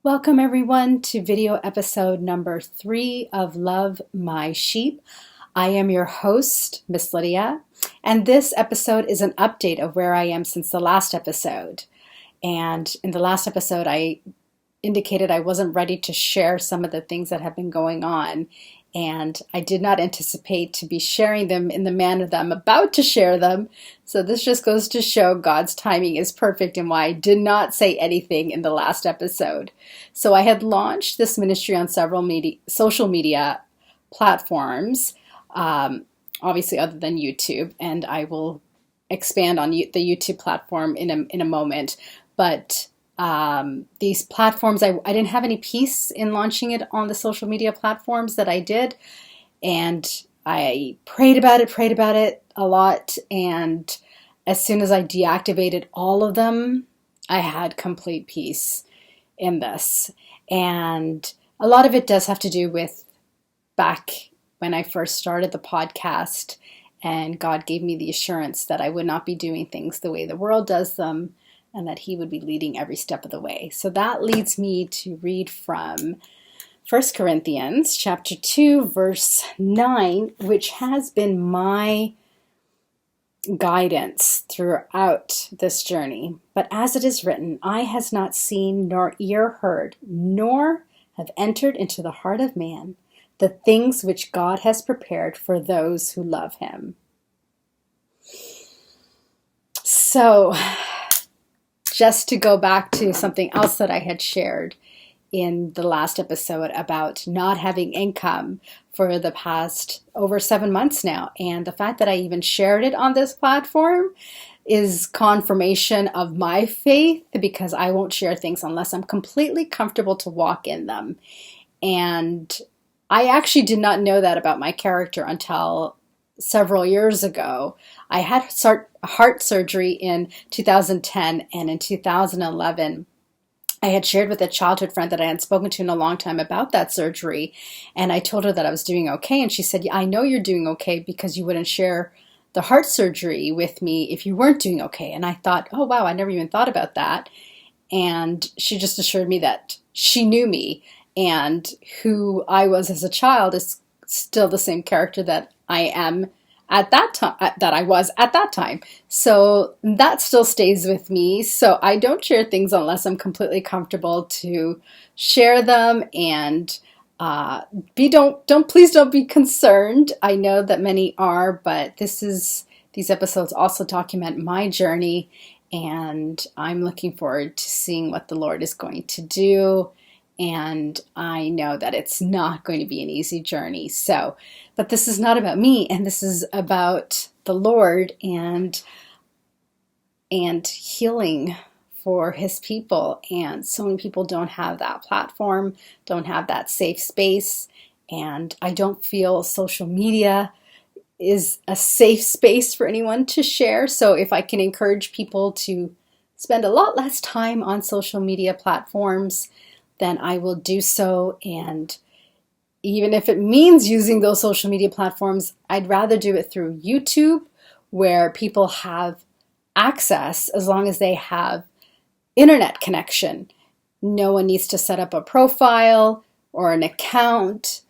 Welcome everyone to video episode number 3 of Love My Sheep. I am your host, Miss Lydia, and this episode is an update of where I am since the last episode. And in the last episode, I indicated I wasn't ready to share some of the things that have been going on, and I did not anticipate to be sharing them in the manner that I'm about to share them. So this just goes to show God's timing is perfect and why I did not say anything in the last episode. So I had launched this ministry on several social media platforms, obviously other than YouTube, and I will expand on the YouTube platform in a moment. But these platforms, I didn't have any peace in launching it on the social media platforms that I did. And I prayed about it a lot. And as soon as I deactivated all of them, I had complete peace in this. And a lot of it does have to do with back when I first started the podcast, and God gave me the assurance that I would not be doing things the way the world does them, and that He would be leading every step of the way. So that leads me to read from 1 Corinthians chapter 2, verse 9, which has been my guidance throughout this journey. But as it is written, eye has not seen, nor ear heard, nor have entered into the heart of man the things which God has prepared for those who love Him. So, just to go back to something else that I had shared in the last episode about not having income for the past over 7 months now. And the fact that I even shared it on this platform is confirmation of my faith, because I won't share things unless I'm completely comfortable to walk in them. And I actually did not know that about my character until several years ago. I had heart surgery in 2010, and in 2011, I had shared with a childhood friend that I hadn't spoken to in a long time about that surgery, and I told her that I was doing okay, and she said, yeah, I know you're doing okay because you wouldn't share the heart surgery with me if you weren't doing okay. And I thought, oh wow, I never even thought about that. And she just assured me that she knew me, and who I was as a child is still the same character that I am at that time, that I was at that time. So that still stays with me. So I don't share things unless I'm completely comfortable to share them. And please don't be concerned. I know that many are, but these episodes also document my journey, and I'm looking forward to seeing what the Lord is going to do. And I know that it's not going to be an easy journey. But this is not about me, and this is about the Lord and healing for His people. And so many people don't have that platform, don't have that safe space. And I don't feel social media is a safe space for anyone to share. So if I can encourage people to spend a lot less time on social media platforms, then I will do so. And even if it means using those social media platforms, I'd rather do it through YouTube, where people have access as long as they have internet connection. No one needs to set up a profile or an account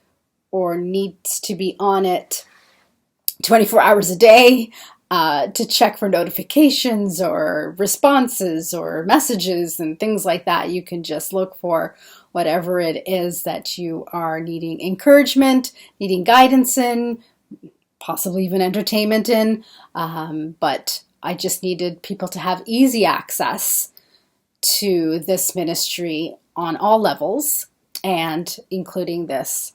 or needs to be on it 24 hours a day to check for notifications or responses or messages and things like that. You can just look for whatever it is that you are needing encouragement, needing guidance in, possibly even entertainment in. But I just needed people to have easy access to this ministry on all levels, and including this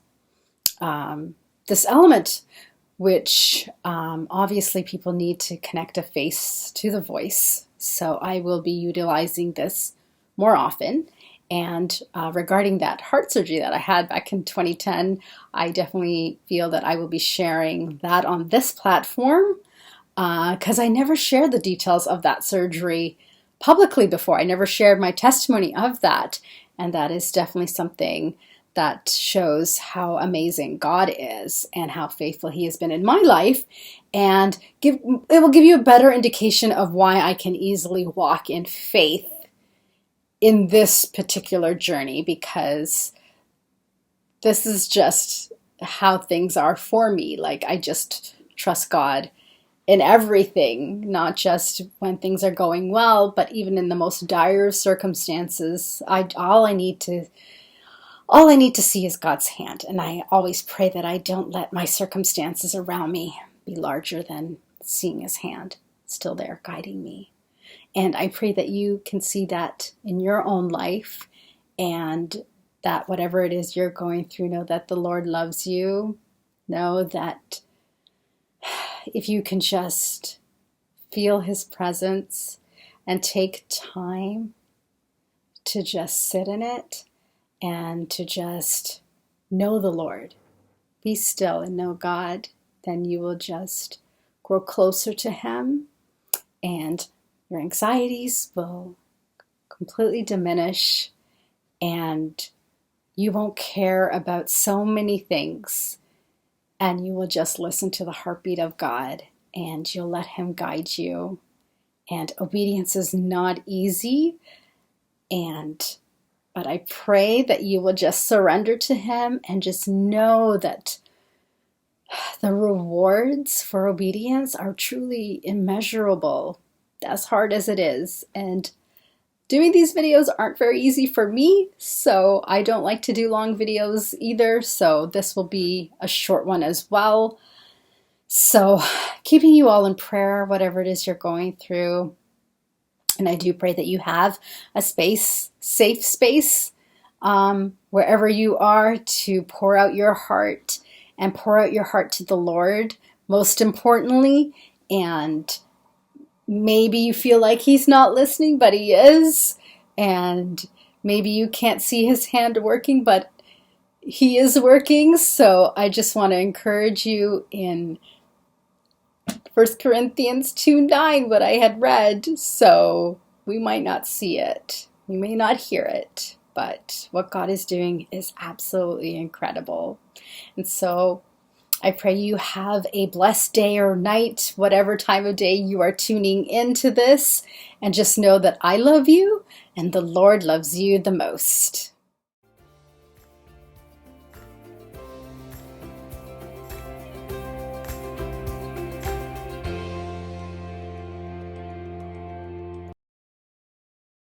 element, which obviously people need to connect a face to the voice. So I will be utilizing this more often. And regarding that heart surgery that I had back in 2010, I definitely feel that I will be sharing that on this platform, because I never shared the details of that surgery publicly before. I never shared my testimony of that. And that is definitely something that shows how amazing God is and how faithful He has been in my life. And it will give you a better indication of why I can easily walk in faith in this particular journey, because this is just how things are for me. Like, I just trust God in everything, not just when things are going well, but even in the most dire circumstances. All I need to see is God's hand. And I always pray that I don't let my circumstances around me be larger than seeing his hand still there guiding me. And I pray that you can see that in your own life, and that whatever it is you're going through, know that the Lord loves you. Know that if you can just feel his presence and take time to just sit in it and to just know the Lord, be still and know God, then you will just grow closer to him, and your anxieties will completely diminish, and you won't care about so many things, and you will just listen to the heartbeat of God, and you'll let him guide you. And obedience is not easy, but I pray that you will just surrender to him and just know that the rewards for obedience are truly immeasurable, as hard as it is. And doing these videos aren't very easy for me, so I don't like to do long videos either, so this will be a short one as well. So keeping you all in prayer, whatever it is you're going through. And I do pray that you have a space, safe space, wherever you are, to pour out your heart, and pour out your heart to the Lord, most importantly. And maybe you feel like he's not listening, but he is. And maybe you can't see his hand working, but he is working. So I just want to encourage you in 1 Corinthians 2:9, what I had read. So we might not see it, we may not hear it, but what God is doing is absolutely incredible. And so I pray you have a blessed day or night, whatever time of day you are tuning into this, and just know that I love you and the Lord loves you the most.